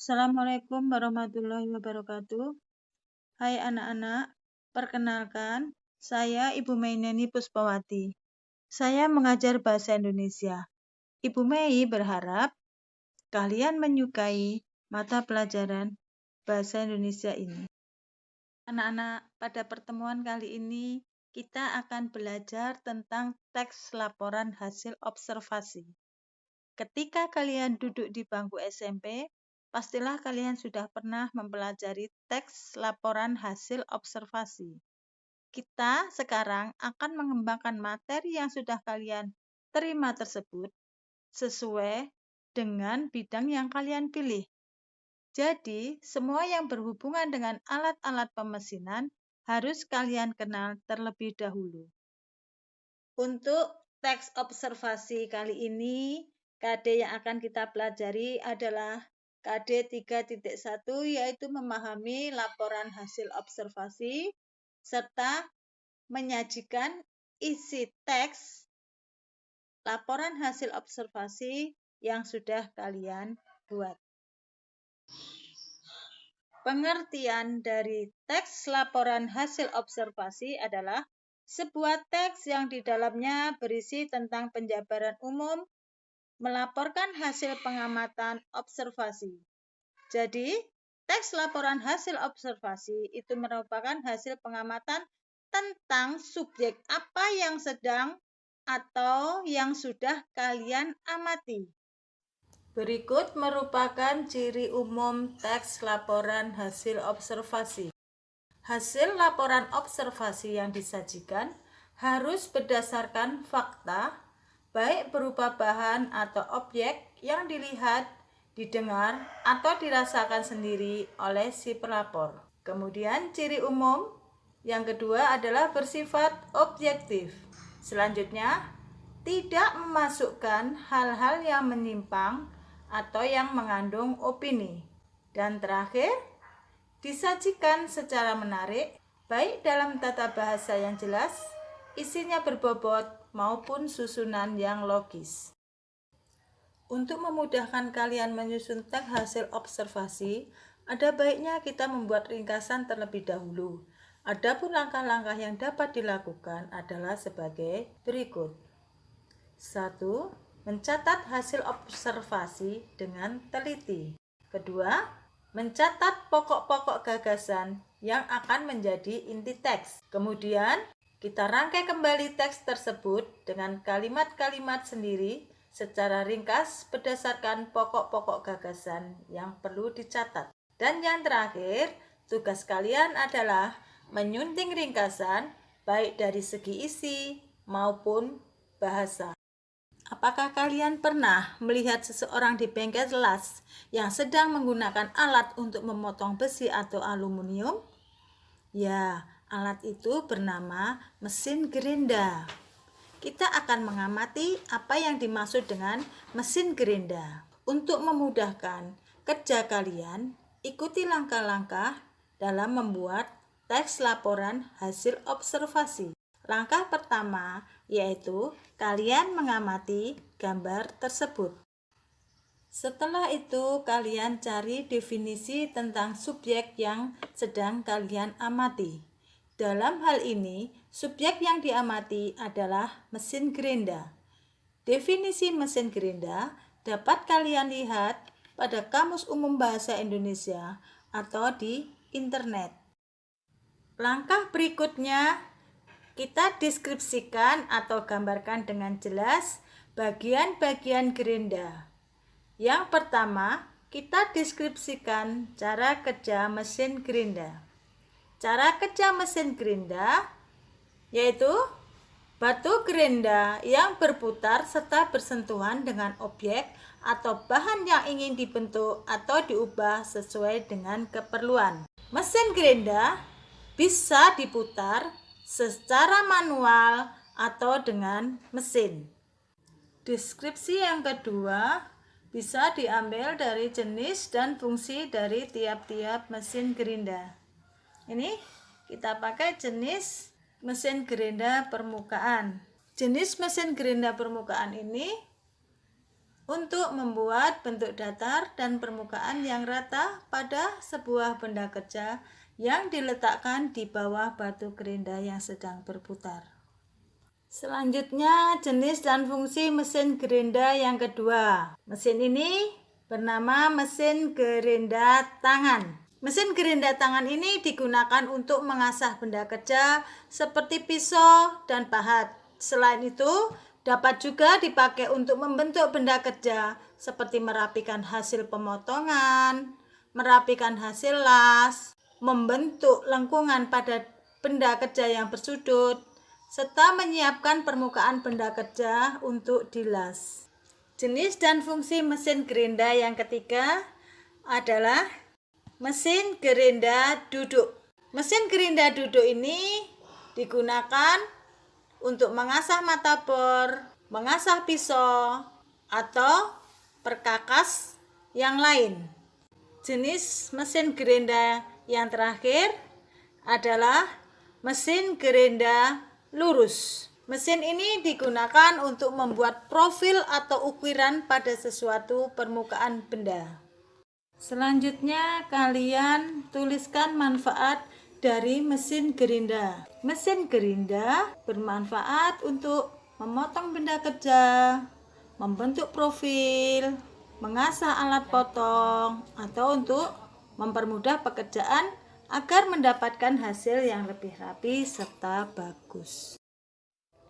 Assalamualaikum warahmatullahi wabarakatuh. Hai anak-anak, perkenalkan, saya Ibu Maineni Puspawati. Saya mengajar bahasa Indonesia. Ibu Mei berharap kalian menyukai mata pelajaran bahasa Indonesia ini. Anak-anak, pada pertemuan kali ini kita akan belajar tentang teks laporan hasil observasi. Ketika kalian duduk di bangku SMP, pastilah kalian sudah pernah mempelajari teks laporan hasil observasi. Kita sekarang akan mengembangkan materi yang sudah kalian terima tersebut sesuai dengan bidang yang kalian pilih. Jadi, semua yang berhubungan dengan alat-alat pemesinan harus kalian kenal terlebih dahulu. Untuk teks observasi kali ini, KD yang akan kita pelajari adalah KD 3.1, yaitu memahami laporan hasil observasi serta menyajikan isi teks laporan hasil observasi yang sudah kalian buat. Pengertian dari teks laporan hasil observasi adalah sebuah teks yang di dalamnya berisi tentang penjabaran umum melaporkan hasil pengamatan observasi. Jadi, teks laporan hasil observasi itu merupakan hasil pengamatan tentang subjek apa yang sedang atau yang sudah kalian amati. Berikut merupakan ciri umum teks laporan hasil observasi. Hasil laporan observasi yang disajikan harus berdasarkan fakta, baik berupa bahan atau objek yang dilihat, didengar, atau dirasakan sendiri oleh si pelapor. Kemudian ciri umum yang kedua adalah bersifat objektif. Selanjutnya, tidak memasukkan hal-hal yang menyimpang atau yang mengandung opini. Dan terakhir, disajikan secara menarik, baik dalam tata bahasa yang jelas, isinya berbobot, maupun susunan yang logis. Untuk memudahkan kalian menyusun teks hasil observasi, ada baiknya kita membuat ringkasan terlebih dahulu. Adapun langkah-langkah yang dapat dilakukan adalah sebagai berikut. 1. Mencatat hasil observasi dengan teliti. Kedua, mencatat pokok-pokok gagasan yang akan menjadi inti teks. Kemudian, kita rangkai kembali teks tersebut dengan kalimat-kalimat sendiri secara ringkas berdasarkan pokok-pokok gagasan yang perlu dicatat. Dan yang terakhir, tugas kalian adalah menyunting ringkasan baik dari segi isi maupun bahasa. Apakah kalian pernah melihat seseorang di bengkel las yang sedang menggunakan alat untuk memotong besi atau aluminium? Ya, alat itu bernama mesin gerinda. Kita akan mengamati apa yang dimaksud dengan mesin gerinda. Untuk memudahkan kerja kalian, ikuti langkah-langkah dalam membuat teks laporan hasil observasi. Langkah pertama yaitu kalian mengamati gambar tersebut. Setelah itu kalian cari definisi tentang subjek yang sedang kalian amati. Dalam hal ini, subjek yang diamati adalah mesin gerinda. Definisi mesin gerinda dapat kalian lihat pada Kamus Umum Bahasa Indonesia atau di internet. Langkah berikutnya, kita deskripsikan atau gambarkan dengan jelas bagian-bagian gerinda. Yang pertama, kita deskripsikan cara kerja mesin gerinda. Cara kerja mesin gerinda yaitu batu gerinda yang berputar serta bersentuhan dengan objek atau bahan yang ingin dibentuk atau diubah sesuai dengan keperluan. Mesin gerinda bisa diputar secara manual atau dengan mesin. Deskripsi yang kedua bisa diambil dari jenis dan fungsi dari tiap-tiap mesin gerinda. Ini kita pakai jenis mesin gerinda permukaan. Jenis mesin gerinda permukaan ini untuk membuat bentuk datar dan permukaan yang rata pada sebuah benda kerja yang diletakkan di bawah batu gerinda yang sedang berputar. Selanjutnya, jenis dan fungsi mesin gerinda yang kedua. Mesin ini bernama mesin gerinda tangan. Mesin gerinda tangan ini digunakan untuk mengasah benda kerja seperti pisau dan pahat. Selain itu, dapat juga dipakai untuk membentuk benda kerja seperti merapikan hasil pemotongan, merapikan hasil las, membentuk lengkungan pada benda kerja yang bersudut, serta menyiapkan permukaan benda kerja untuk dilas. Jenis dan fungsi mesin gerinda yang ketiga adalah mesin gerinda duduk. Mesin gerinda duduk ini digunakan untuk mengasah mata bor, mengasah pisau, atau perkakas yang lain. Jenis mesin gerinda yang terakhir adalah mesin gerinda lurus. Mesin ini digunakan untuk membuat profil atau ukiran pada sesuatu permukaan benda. Selanjutnya, kalian tuliskan manfaat dari mesin gerinda. Mesin gerinda bermanfaat untuk memotong benda kerja, membentuk profil, mengasah alat potong, atau untuk mempermudah pekerjaan agar mendapatkan hasil yang lebih rapi serta bagus.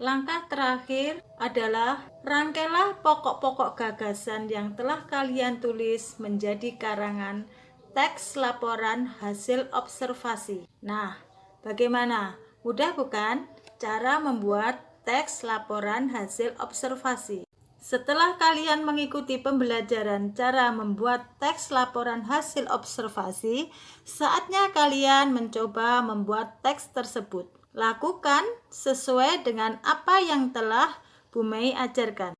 Langkah terakhir adalah rangkailah pokok-pokok gagasan yang telah kalian tulis menjadi karangan teks laporan hasil observasi. Nah, bagaimana? Mudah bukan cara membuat teks laporan hasil observasi? Setelah kalian mengikuti pembelajaran cara membuat teks laporan hasil observasi, saatnya kalian mencoba membuat teks tersebut. Lakukan sesuai dengan apa yang telah Bu Mei ajarkan.